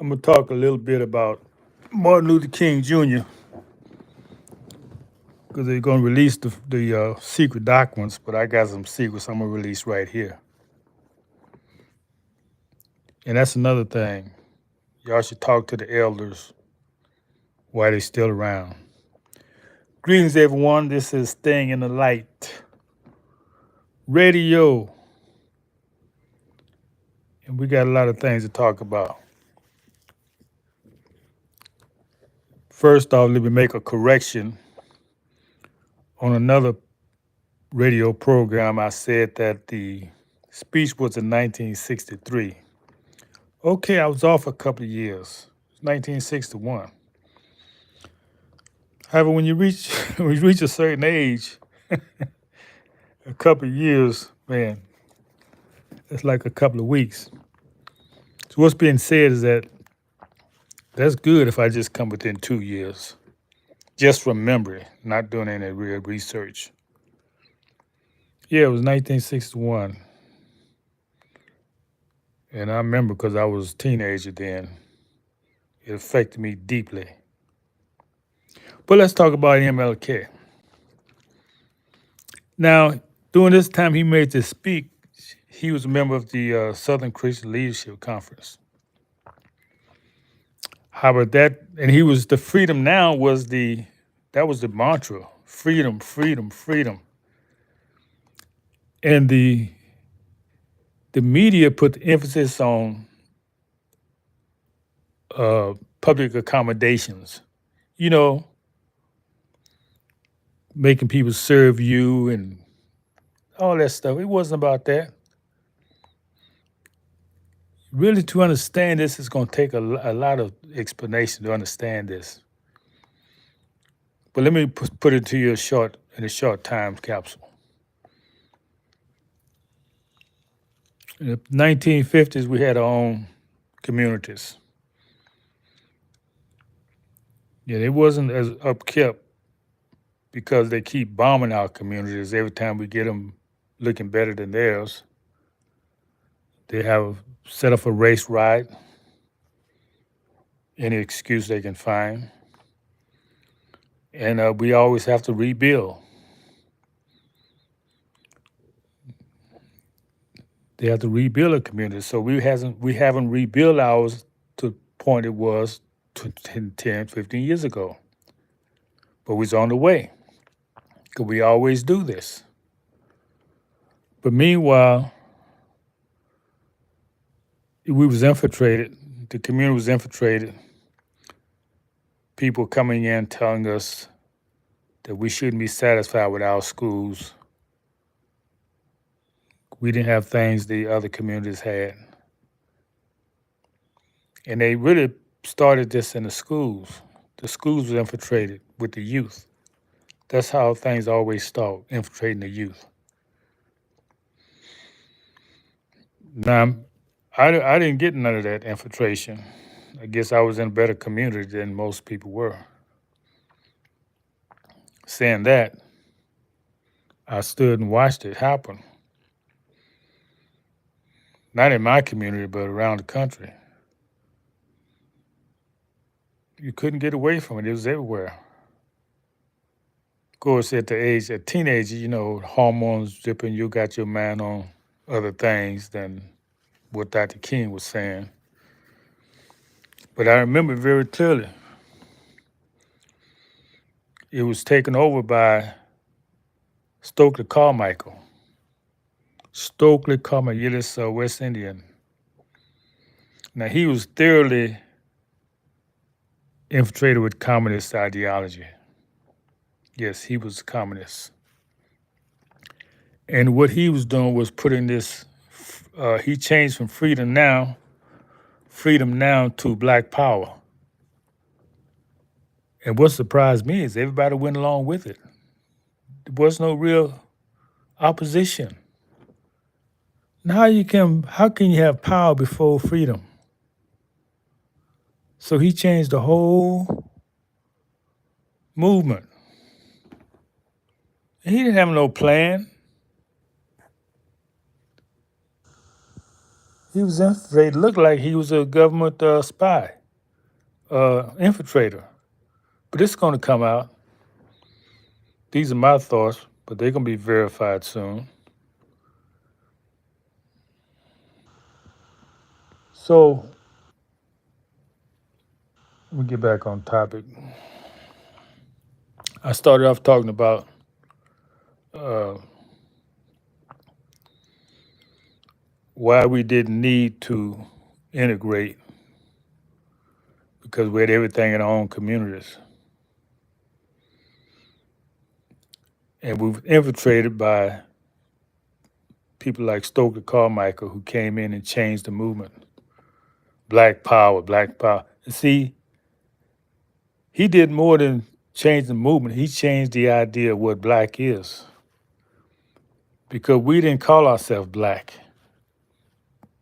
I'm gonna talk a little bit about Martin Luther King Jr. because they're gonna release the secret documents, but I got some secrets I'm gonna release right here. And that's another thing. Y'all should talk to the elders while they're still around. Greetings, everyone. This is Staying in the Light Radio, and we got a lot of things to talk about. First off, let me make a correction on another radio program. I said that the speech was in 1963. Okay, I was off a couple of years. It's 1961. However, when you reach when you reach a certain age, a couple of years, man, it's like a couple of weeks. So what's being said is that that's good if I just come within 2 years. Just from memory, not doing any real research. Yeah, it was 1961. And I remember because I was a teenager then. It affected me deeply. But let's talk about MLK. Now, during this time he made this speech, he was a member of the Southern Christian Leadership Conference. How about that? And he was the freedom now was that was the mantra. Freedom, freedom, freedom. And the media put the emphasis on public accommodations. You know, making people serve you and all that stuff. It wasn't about that. Really, to understand this is going to take a lot of explanation to understand this. But let me put it to you in a short time capsule. In the 1950s, we had our own communities. Yeah, it wasn't as upkept because they keep bombing our communities every time we get them looking better than theirs. They have set up a race riot, any excuse they can find. And we always have to rebuild. They have to rebuild a community. So we haven't rebuilt ours to the point it was 10, 15 years ago. But we's on the way. Because we always do this. But meanwhile, we was infiltrated. The community was infiltrated. People coming in telling us that we shouldn't be satisfied with our schools. We didn't have things the other communities had. And they really started this in the schools. The schools were infiltrated with the youth. That's how things always start, infiltrating the youth. Now, I didn't get none of that infiltration. I guess I was in a better community than most people were. Saying that, I stood and watched it happen. Not in my community, but around the country. You couldn't get away from it. It was everywhere. Of course, at the age of teenager, hormones dripping, you got your mind on other things than what Dr. King was saying. But I remember very clearly. It was taken over by Stokely Carmichael. Stokely Carmichael, this West Indian. Now, he was thoroughly infiltrated with communist ideology. Yes, he was a communist. And what he was doing was putting this, he changed from freedom now to black power. And what surprised me is everybody went along with it. There was no real opposition. Now how can you have power before freedom? So he changed the whole movement. He didn't have no plan. He was infiltrated. Looked like he was a government spy, infiltrator. But it's going to come out. These are my thoughts, but they're going to be verified soon. So let me get back on topic. I started off talking about uh, why we didn't need to integrate because we had everything in our own communities. And we were infiltrated by people like Stokely Carmichael who came in and changed the movement. Black power, black power. And see, he did more than change the movement. He changed the idea of what black is. Because we didn't call ourselves black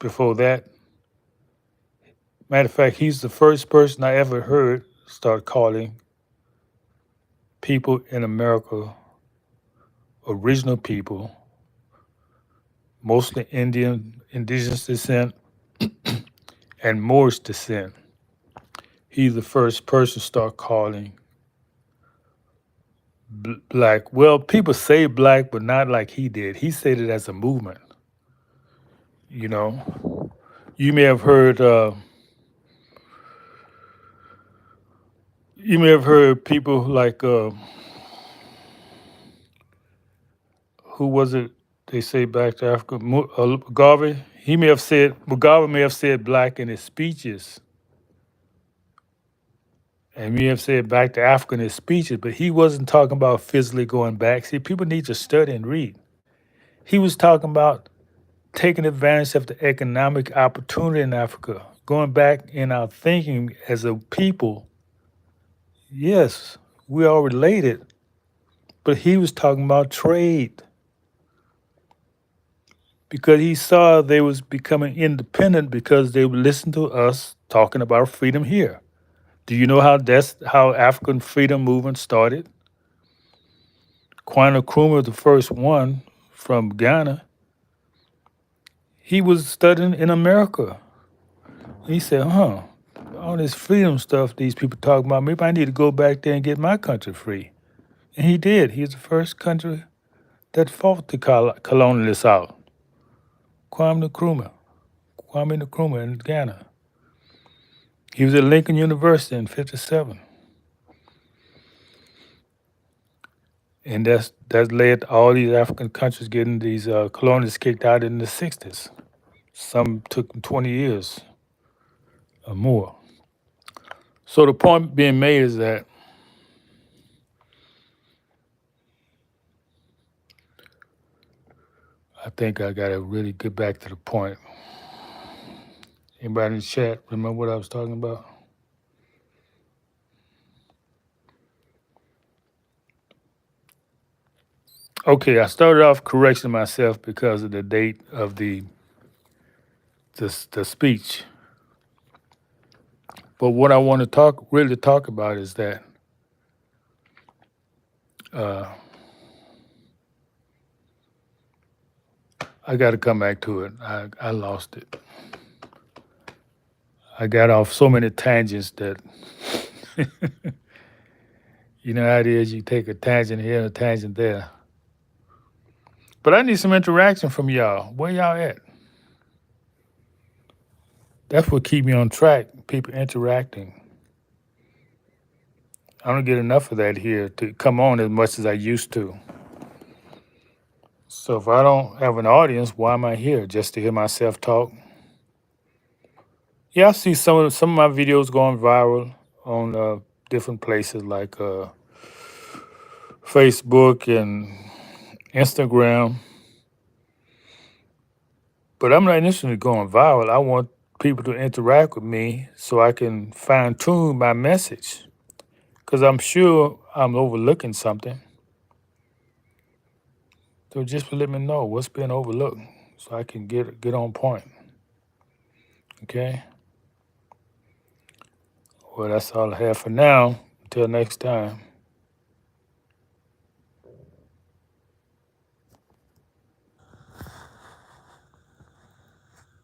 before that. Matter of fact, he's the first person I ever heard start calling people in America original people, mostly Indian, indigenous descent, and Moorish descent. He's the first person to start calling black. Well, people say black, but not like he did. He said it as a movement. You know, you may have heard. You may have heard people like who was it? They say back to Africa, Mugabe. He may have said Mugabe may have said black in his speeches, and may have said back to Africa in his speeches, but he wasn't talking about physically going back. See, people need to study and read. He was talking about taking advantage of the economic opportunity in Africa, going back in our thinking as a people. Yes, we are related, but he was talking about trade because he saw they was becoming independent because they would listen to us talking about freedom here. Do you know how African freedom movement started? Kwame Nkrumah, the first one from Ghana, he was studying in America. He said, all this freedom stuff these people talk about, maybe I need to go back there and get my country free. And he did. He was the first country that fought the colonialists out. Kwame Nkrumah in Ghana. He was at Lincoln University in '57. And that led all these African countries getting these colonialists kicked out in the '60s. Some took 20 years or more. So the point being made is that I think I got to really get back to the point. Anybody in the chat remember what I was talking about? Okay, I started off correcting myself because of the date of the speech. But what I want to really talk about is that uh, I got to come back to it. I lost it. I got off so many tangents that you know how it is. You take a tangent here and a tangent there. But I need some interaction from y'all. Where y'all at? That's what keep me on track. People interacting. I don't get enough of that here to come on as much as I used to. So if I don't have an audience, why am I here? Just to hear myself talk? Yeah, I see some of my videos going viral on different places like Facebook and Instagram. But I'm not interested in going viral. I want people to interact with me so I can fine tune my message. Because I'm sure I'm overlooking something. So just let me know what's being overlooked so I can get on point. Okay? Well, that's all I have for now. Until next time.